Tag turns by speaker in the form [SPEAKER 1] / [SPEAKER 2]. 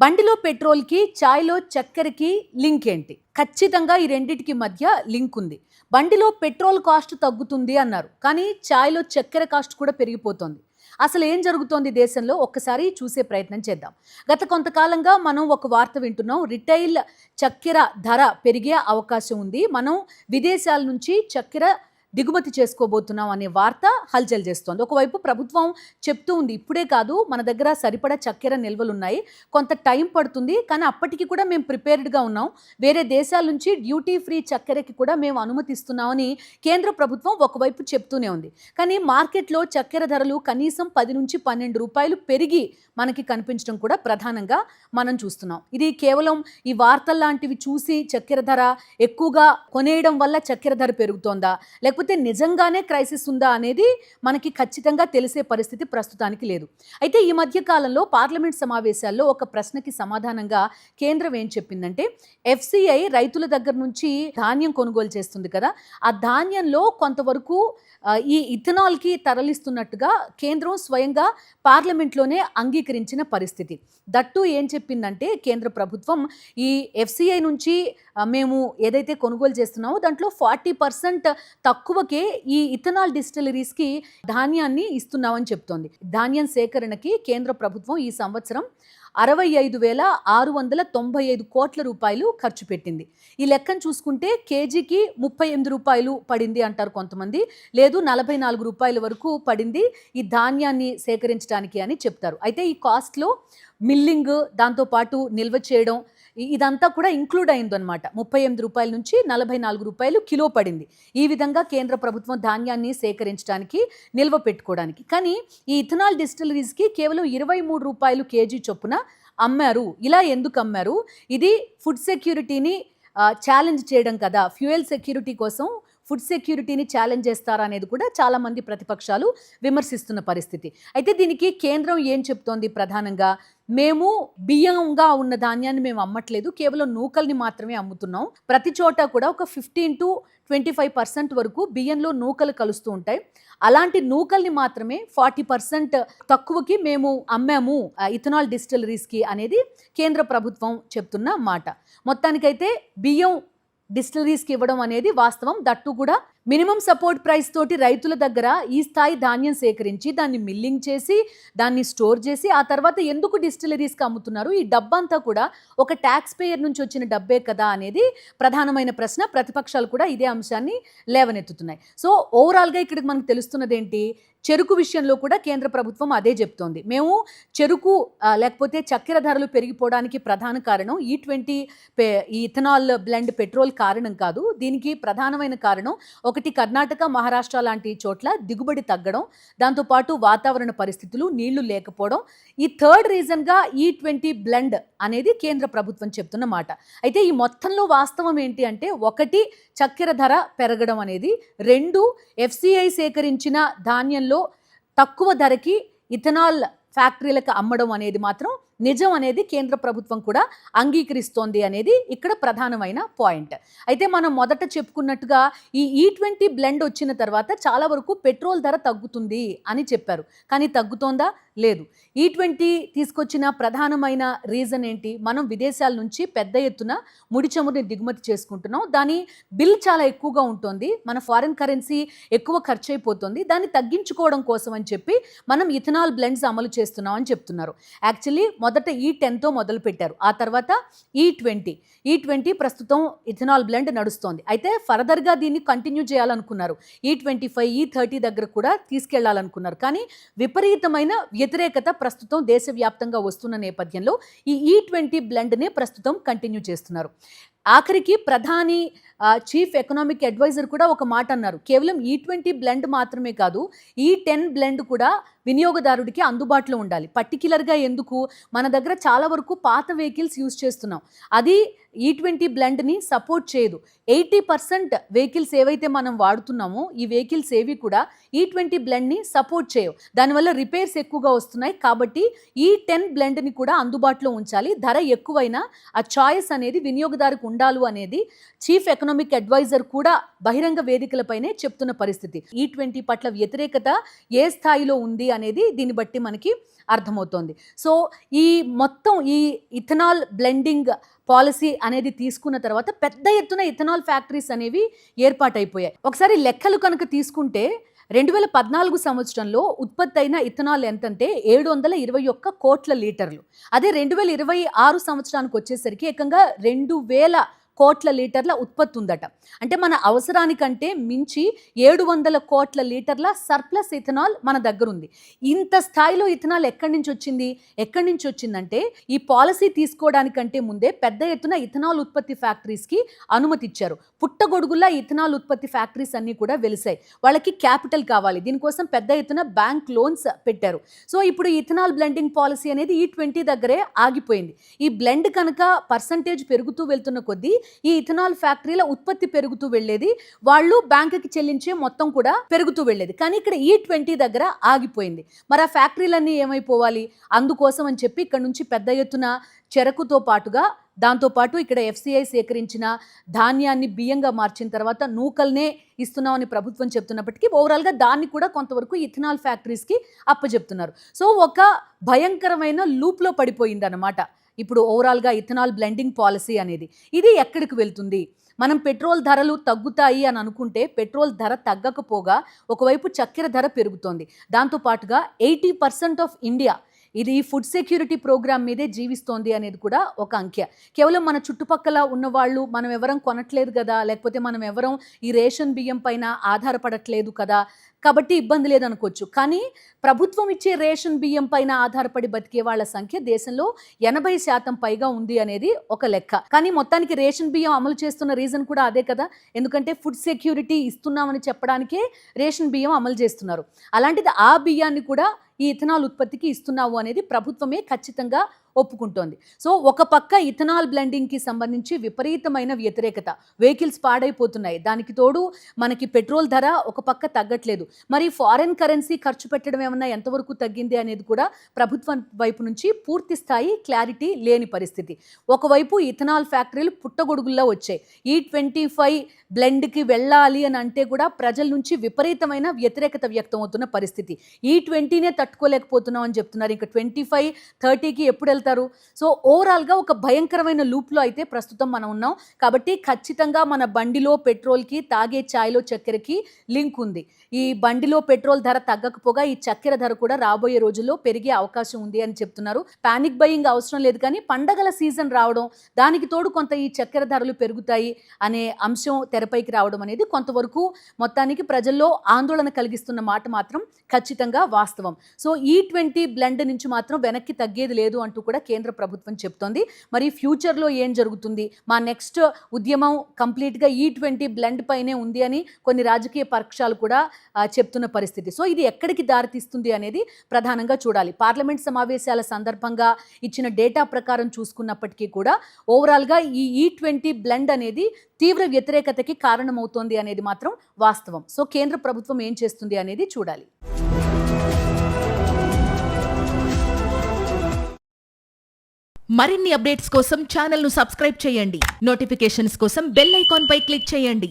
[SPEAKER 1] బండిలో పెట్రోల్‌కి, చాయ్‌లో చక్కెరకి లింక్ ఏంటి? ఖచ్చితంగా ఈ రెండిటికి మధ్య లింక్ ఉంది. బండిలో పెట్రోల్ కాస్ట్ తగ్గుతుంది అన్నారు. కానీ చాయ్‌లో చక్కెర కాస్ట్ కూడా పెరిగిపోతోంది. అసలు ఏం జరుగుతోంది దేశంలో? ఒక్కసారి చూసే ప్రయత్నం చేద్దాం. గత కొంతకాలంగా మనం ఒక వార్త వింటున్నాం. రిటైల్ చక్కెర ధర పెరిగే అవకాశం ఉంది. మనం విదేశాల నుంచి చక్కెర దిగుమతి చేసుకోబోతున్నాం అనే వార్త హల్చల్ చేస్తోంది. ఒకవైపు ప్రభుత్వం చెప్తూ ఉంది, ఇప్పుడే కాదు మన దగ్గర సరిపడా చక్కెర నిల్వలున్నాయి, కొంత టైం పడుతుంది, కానీ అప్పటికి కూడా మేము ప్రిపేర్డ్గా ఉన్నాం, వేరే దేశాల నుంచి డ్యూటీ ఫ్రీ చక్కెరకి కూడా మేము అనుమతిస్తున్నామని కేంద్ర ప్రభుత్వం ఒకవైపు చెప్తూనే ఉంది. కానీ మార్కెట్లో చక్కెర ధరలు కనీసం 10 నుంచి 12 రూపాయలు పెరిగి మనకి కనిపించడం కూడా ప్రధానంగా మనం చూస్తున్నాం. ఇది కేవలం ఈ వార్తల్లాంటివి చూసి చక్కెర ధర ఎక్కువగా కొనేయడం వల్ల చక్కెర ధర పెరుగుతోందా, లేకపోతే నిజంగానే క్రైసిస్ ఉందా అనేది మనకి ఖచ్చితంగా తెలిసే పరిస్థితి ప్రస్తుతానికి లేదు. అయితే ఈ మధ్య కాలంలో పార్లమెంట్ సమావేశాల్లో ఒక ప్రశ్నకి సమాధానంగా కేంద్రం ఏం చెప్పిందంటే, ఎఫ్సిఐ రైతుల దగ్గర నుంచి ధాన్యం కొనుగోలు చేస్తుంది కదా, ఆ ధాన్యంలో కొంతవరకు ఈ ఇథనాల్కి తరలిస్తున్నట్టుగా కేంద్రం స్వయంగా పార్లమెంట్లోనే అంగీకరించిన పరిస్థితి. దట్టు ఏం చెప్పిందంటే కేంద్ర ప్రభుత్వం, ఈ ఎఫ్సిఐ నుంచి మేము ఏదైతే కొనుగోలు చేస్తున్నామో దాంట్లో 40% తక్కువకే ఈ ఇథనాల్ డిస్టిలరీస్కి ధాన్యాన్ని ఇస్తున్నామని చెప్తోంది. ధాన్యం సేకరణకి కేంద్ర ప్రభుత్వం ఈ సంవత్సరం 65,695 కోట్ల రూపాయలు ఖర్చు పెట్టింది. ఈ లెక్కను చూసుకుంటే కేజీకి 38 రూపాయలు పడింది అంటారు కొంతమంది, లేదు 44 రూపాయల వరకు పడింది ఈ ధాన్యాన్ని సేకరించడానికి అని చెప్తారు. అయితే ఈ కాస్ట్లో మిల్లింగ్, దాంతోపాటు నిల్వ చేయడం, ఇదంతా కూడా ఇంక్లూడ్ అయిందనమాట. 38 రూపాయల నుంచి 44 రూపాయలు కిలో పడింది. ఈ విధంగా కేంద్ర ప్రభుత్వం ధాన్యాన్ని సేకరించడానికి, నిల్వ పెట్టుకోవడానికి. కానీ ఈ ఇథనాల్ డిస్టిలరీస్కి కేవలం 23 రూపాయలు కేజీ చొప్పున అమ్మారు. ఇలా ఎందుకు అమ్మారు? ఇది ఫుడ్ సెక్యూరిటీని ఛాలెంజ్ చేయడం కదా, ఫ్యూయల్ సెక్యూరిటీ కోసం ఫుడ్ సెక్యూరిటీని ఛాలెంజ్ చేస్తారా అనేది కూడా చాలామంది ప్రతిపక్షాలు విమర్శిస్తున్న పరిస్థితి. అయితే దీనికి కేంద్రం ఏం చెప్తోంది? ప్రధానంగా మేము బియ్యంగా ఉన్న ధాన్యాన్ని మేము అమ్మట్లేదు, కేవలం నూకల్ని మాత్రమే అమ్ముతున్నాం. ప్రతి చోట కూడా ఒక 15 to 25% వరకు బియ్యంలో నూకలు కలుస్తూ ఉంటాయి. అలాంటి నూకల్ని మాత్రమే 40% తక్కువకి మేము అమ్మాము ఇథనాల్ డిస్టిలరీస్కి అనేది కేంద్ర ప్రభుత్వం చెప్తున్న మాట. మొత్తానికైతే బియ్యం డిస్టిలరీస్కి ఇవ్వడం అనేది వాస్తవం. దట్టు కూడా మినిమం సపోర్ట్ ప్రైస్ తోటి రైతుల దగ్గర ఈ స్థాయి ధాన్యం సేకరించి దాన్ని మిల్లింగ్ చేసి దాన్ని స్టోర్ చేసి ఆ తర్వాత ఎందుకు డిస్టిలరీస్కి అమ్ముతున్నారు? ఈ డబ్బంతా కూడా ఒక ట్యాక్స్ పేయర్ నుంచి వచ్చిన డబ్బే కదా అనేది ప్రధానమైన ప్రశ్న. ప్రతిపక్షాలు కూడా ఇదే అంశాన్ని లేవనెత్తుతున్నాయి. సో ఓవరాల్గా ఇక్కడికి మనకు తెలుస్తున్నది ఏంటి? చెరుకు విషయంలో కూడా కేంద్ర ప్రభుత్వం అదే చెప్తోంది. మేము చెరుకు లేకపోతే చక్కెర ధరలు పెరిగిపోవడానికి ప్రధాన కారణం ఈ ఇథనాల్ బ్లెండ్ పెట్రోల్ కారణం కాదు. దీనికి ప్రధానమైన కారణం ఒకటి, కర్ణాటక, మహారాష్ట్ర లాంటి చోట్ల దిగుబడి తగ్గడం, దాంతోపాటు వాతావరణ పరిస్థితులు, నీళ్లు లేకపోవడం. ఈ థర్డ్ రీజన్గా ఈ బ్లెండ్ అనేది కేంద్ర ప్రభుత్వం చెప్తున్న మాట. అయితే ఈ మొత్తంలో వాస్తవం ఏంటి అంటే, ఒకటి చక్కెర ధర పెరగడం అనేది, రెండు ఎఫ్సిఐ సేకరించిన ధాన్యంలో తక్కువ ధరకి ఇథనాల్ ఫ్యాక్టరీలకు అమ్మడం అనేది మాత్రం నిజం అనేది కేంద్ర ప్రభుత్వం కూడా అంగీకరిస్తోంది అనేది ఇక్కడ ప్రధానమైన పాయింట్. అయితే మనం మొదట చెప్పుకున్నట్టుగా ఈ ఈ20 బ్లెండ్ వచ్చిన తర్వాత చాలా వరకు పెట్రోల్ ధర తగ్గుతుంది అని చెప్పారు. కానీ తగ్గుతోందా? లేదు. ఈ20 తీసుకొచ్చిన ప్రధానమైన రీజన్ ఏంటి? మనం విదేశాల నుంచి పెద్ద ఎత్తున ముడి చమురుని దిగుమతి చేసుకుంటున్నాం. దాని బిల్ చాలా ఎక్కువగా ఉంటుంది, మన ఫారిన్ కరెన్సీ ఎక్కువ ఖర్చు అయిపోతుంది. దాన్ని తగ్గించుకోవడం కోసం అని చెప్పి మనం ఇథనాల్ బ్లెండ్స్ అమలు చేస్తున్నాం అని చెప్తున్నారు. యాక్చువల్లీ మొదట ఈ10తో మొదలు పెట్టారు, ఆ తర్వాత ఈ20 ప్రస్తుతం ఇథనాల్ బ్లెండ్ నడుస్తోంది. అయితే ఫర్దర్గా దీన్ని కంటిన్యూ చేయాలనుకున్నారు, ఈ25, ఈ30 దగ్గర కూడా తీసుకెళ్లాలనుకున్నారు. కానీ విపరీతమైన వ్యతిరేకత ప్రస్తుతం దేశవ్యాప్తంగా వస్తున్న నేపథ్యంలో ఈ ఈ20 బ్లెండ్నే ప్రస్తుతం కంటిన్యూ చేస్తున్నారు. ఆఖరికి ప్రధాని చీఫ్ ఎకనామిక్ అడ్వైజర్ కూడా ఒక మాట అన్నారు, కేవలం ఈ20 బ్లెండ్ మాత్రమే కాదు, ఈ10 బ్లెండ్ కూడా వినియోగదారుడికి అందుబాటులో ఉండాలి. పర్టిక్యులర్గా ఎందుకు? మన దగ్గర చాలా వరకు పాత వెహికల్స్ యూజ్ చేస్తున్నాం, అది ఈ20 బ్లెండ్ని సపోర్ట్ చేయదు. 80% వెహికల్స్ ఏవైతే మనం వాడుతున్నామో ఈ వెహికల్స్ ఏవి కూడా ఈ20 బ్లెండ్ని సపోర్ట్ చేయవు. దానివల్ల రిపేర్స్ ఎక్కువగా వస్తున్నాయి. కాబట్టి ఈ10 బ్లెండ్ని కూడా అందుబాటులో ఉంచాలి, ధర ఎక్కువైనా ఆ చాయిస్ అనేది వినియోగదారుకు ఉండాలి అనేది చీఫ్ ఎకనామిక్ అడ్వైజర్ కూడా బహిరంగ వేదికలపైనే చెప్తున్న పరిస్థితి. ఈ20 పట్ల వ్యతిరేకత ఏ స్థాయిలో ఉంది అనేది దీన్ని బట్టి మనకి అర్థమవుతోంది. సో ఈ మొత్తం ఈ ఇథనాల్ బ్లెండింగ్ పాలసీ అనేది తీసుకున్న తర్వాత పెద్ద ఎత్తున ఇథనాల్ ఫ్యాక్టరీస్ అనేవి ఏర్పాటైపోయాయి. ఒకసారి లెక్కలు కనుక తీసుకుంటే 2014 సంవత్సరంలో ఉత్పత్తి అయిన ఇథనాల్ ఎంతంటే 721 కోట్ల లీటర్లు. అదే 2026 సంవత్సరానికి వచ్చేసరికి ఏకంగా 2000 కోట్ల లీటర్ల ఉత్పత్తి ఉందట. అంటే మన అవసరానికంటే మించి 700 కోట్ల లీటర్ల సర్ప్లస్ ఇథనాల్ మన దగ్గర ఉంది. ఇంత స్థాయిలో ఇథనాల్ ఎక్కడి నుంచి వచ్చిందంటే ఈ పాలసీ తీసుకోవడానికంటే ముందే పెద్ద ఎత్తున ఇథనాల్ ఉత్పత్తి ఫ్యాక్టరీస్కి అనుమతి ఇచ్చారు. పుట్టగొడుగులా ఇథనాల్ ఉత్పత్తి ఫ్యాక్టరీస్ అన్నీ కూడా వెలిసాయి. వాళ్ళకి క్యాపిటల్ కావాలి, దీనికోసం పెద్ద ఎత్తున బ్యాంక్ లోన్స్ పెట్టారు. సో ఇప్పుడు ఇథనాల్ బ్లెండింగ్ పాలసీ అనేది E20 దగ్గరే ఆగిపోయింది. ఈ బ్లెండ్ కనుక పర్సంటేజ్ పెరుగుతూ వెళ్తున్న కొద్దీ ఈ ఇథనాల్ ఫ్యాక్టరీల ఉత్పత్తి పెరుగుతూ వెళ్ళేది, వాళ్ళు బ్యాంకుకి చెల్లించే మొత్తం కూడా పెరుగుతూ వెళ్ళేది. కానీ ఇక్కడ E20 దగ్గర ఆగిపోయింది. మరి ఆ ఫ్యాక్టరీలన్నీ ఏమైపోవాలి? అందుకోసం అని చెప్పి ఇక్కడ నుంచి పెద్ద ఎత్తున చెరకుతో పాటుగా దాంతోపాటు ఇక్కడ FCI సేకరించిన ధాన్యాన్ని బియ్యంగా మార్చిన తర్వాత నూకల్నే ఇస్తున్నామని ప్రభుత్వం చెప్తున్నప్పటికీ ఓవరాల్గా దాన్ని కూడా కొంతవరకు ఇథనాల్ ఫ్యాక్టరీస్కి అప్పచెప్తున్నారు. సో ఒక భయంకరమైన లూప్లో పడిపోయిందన్నమాట ఇప్పుడు ఓవరాల్గా ఇథనాల్ బ్లెండింగ్ పాలసీ అనేది. ఇది ఎక్కడికి వెళ్తుంది? మనం పెట్రోల్ ధరలు తగ్గుతాయి అని అనుకుంటే పెట్రోల్ ధర తగ్గకపోగా ఒకవైపు చక్కెర ధర పెరుగుతోంది. దాంతోపాటుగా 80% ఆఫ్ ఇండియా ఇది ఫుడ్ సెక్యూరిటీ ప్రోగ్రామ్ మీదే జీవిస్తోంది అనేది కూడా ఒక అంకె. కేవలం మన చుట్టుపక్కల ఉన్నవాళ్ళు మనం ఎవరం కొనట్లేదు కదా, లేకపోతే మనం ఎవరం ఈ రేషన్ బియ్యం పైన ఆధారపడట్లేదు కదా, కాబట్టి ఇబ్బంది లేదనుకోవచ్చు. కానీ ప్రభుత్వం ఇచ్చే రేషన్ బియ్యం పైన ఆధారపడి బతికే వాళ్ళ సంఖ్య దేశంలో 80% పైగా ఉంది అనేది ఒక లెక్క. కానీ మొత్తానికి రేషన్ బియ్యం అమలు చేస్తున్న రీజన్ కూడా అదే కదా, ఎందుకంటే ఫుడ్ సెక్యూరిటీ ఇస్తున్నామని చెప్పడానికే రేషన్ బియ్యం అమలు చేస్తున్నారు. అలాంటిది ఆ బియ్యాన్ని కూడా ఈ ఇథనాల్ ఉత్పత్తికి ఇస్తున్నావు అనేది ప్రభుత్వమే ఖచ్చితంగా ఒప్పుకుంటోంది. సో ఒక పక్క ఇథనాల్ బ్లెండింగ్కి సంబంధించి విపరీతమైన వ్యతిరేకత, వెహికల్స్ పాడైపోతున్నాయి, దానికి తోడు మనకి పెట్రోల్ ధర ఒక పక్క తగ్గట్లేదు. మరి ఫారెన్ కరెన్సీ ఖర్చు పెట్టడం ఏమన్నా ఎంతవరకు తగ్గింది అనేది కూడా ప్రభుత్వం వైపు నుంచి పూర్తి స్థాయి క్లారిటీ లేని పరిస్థితి. ఒకవైపు ఇథనాల్ ఫ్యాక్టరీలు పుట్టగొడుగుల్లా వచ్చాయి. E25 బ్లెండ్కి వెళ్ళాలి అని అంటే కూడా ప్రజల నుంచి విపరీతమైన వ్యతిరేకత వ్యక్తం అవుతున్న పరిస్థితి. E20నే తట్టుకోలేకపోతున్నాం అని చెప్తున్నారు. ఇంకా 25, 30కి ఎప్పుడు వెళ్తారు? సో ఓవరాల్గా ఒక భయంకరమైన లూప్లో అయితే ప్రస్తుతం మనం ఉన్నాం. కాబట్టి ఖచ్చితంగా మన బండిలో పెట్రోల్కి, తాగే ఛాయ్లో చక్కెరకి లింక్ ఉంది. ఈ బండిలో పెట్రోల్ ధర తగ్గకపోగా ఈ చక్కెర ధర కూడా రాబోయే రోజుల్లో పెరిగే అవకాశం ఉంది అని చెప్తున్నారు. పానిక్ బయింగ్ అవసరం లేదు, కానీ పండగల సీజన్ రావడం, దానికి తోడు కొంత ఈ చక్కెర ధరలు పెరుగుతాయి అనే అంశం తెరపైకి రావడం అనేది కొంతవరకు మొత్తానికి ప్రజల్లో ఆందోళన కలిగిస్తున్న మాట మాత్రం ఖచ్చితంగా వాస్తవం. సో E20 బ్లెండ్ నుంచి మాత్రం వెనక్కి తగ్గేది లేదు అంటూ కూడా కేంద్ర ప్రభుత్వం చెప్తోంది. మరి ఫ్యూచర్లో ఏం జరుగుతుంది? మా నెక్స్ట్ ఉద్యమం కంప్లీట్గా E20 బ్లెండ్ పైనే ఉంది అని కొన్ని రాజకీయ పక్షాలు కూడా చెప్తున్న పరిస్థితి. సో ఇది ఎక్కడికి దారితీస్తుంది అనేది ప్రధానంగా చూడాలి. పార్లమెంట్ సమావేశాల సందర్భంగా ఇచ్చిన డేటా ప్రకారం చూసుకున్నప్పటికీ కూడా ఓవరాల్గా ఈ E20 బ్లెండ్ అనేది తీవ్ర వ్యతిరేకతకి కారణమవుతోంది అనేది మాత్రం వాస్తవం. సో కేంద్ర ప్రభుత్వం ఏం చేస్తుంది అనేది చూడాలి.
[SPEAKER 2] మరిన్ని అప్డేట్స్ కోసం ఛానల్ను సబ్స్క్రైబ్ చేయండి. నోటిఫికేషన్స్ కోసం బెల్ ఐకాన్ పై క్లిక్ చేయండి.